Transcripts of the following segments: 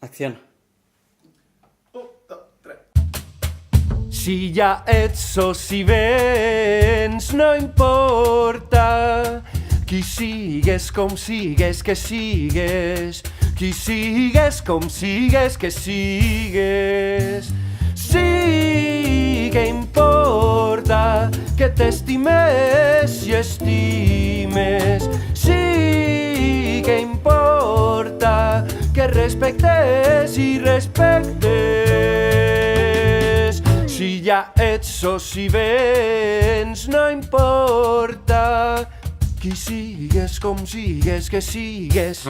Acción. Si ja ets o si vens, no importa qui sigues, com sigues, que sigues. Qui sigues, com sigues, que sigues. Sí que importa que t'estimes i estimes. Sí que importa que respectes i respectes. Si ja ets o si vens, no importa qui sigues, com sigues, que sigues.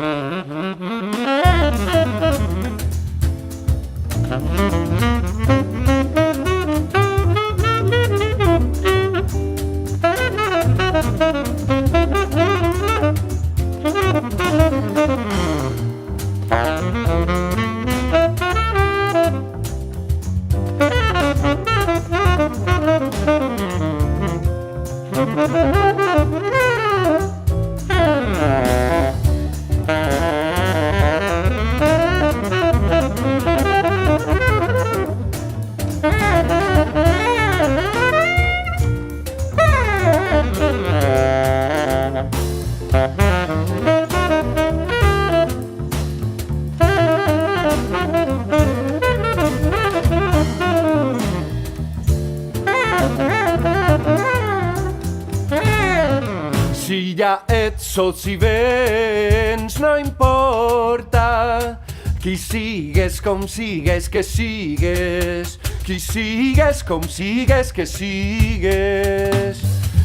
Si ja ets o si vens, no importa qui sigues, com sigues, que sigues. Qui sigues, com sigues, que sigues.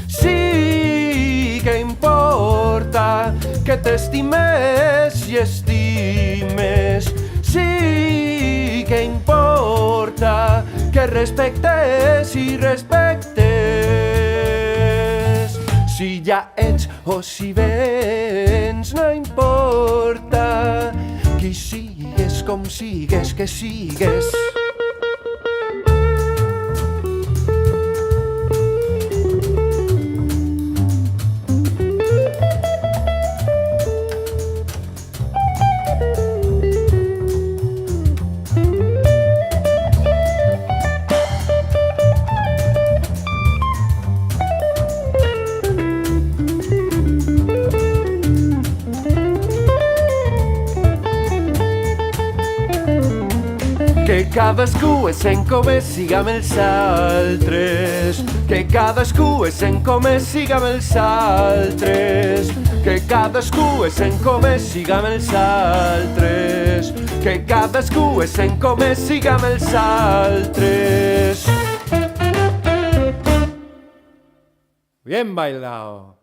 Sí que importa que t'estimes i estimes. Sí que importa que respectes i respectes. Si ja ets o si vens, no importa qui sigues, com sigues, que sigues. Que cadascú és en com és, siga amb els altres. Que cadascú és en com és, siga amb els altres. Que cadascú és en com és, siga amb els altres. Que cadascú és en com és, siga amb els altres. Bien bailado.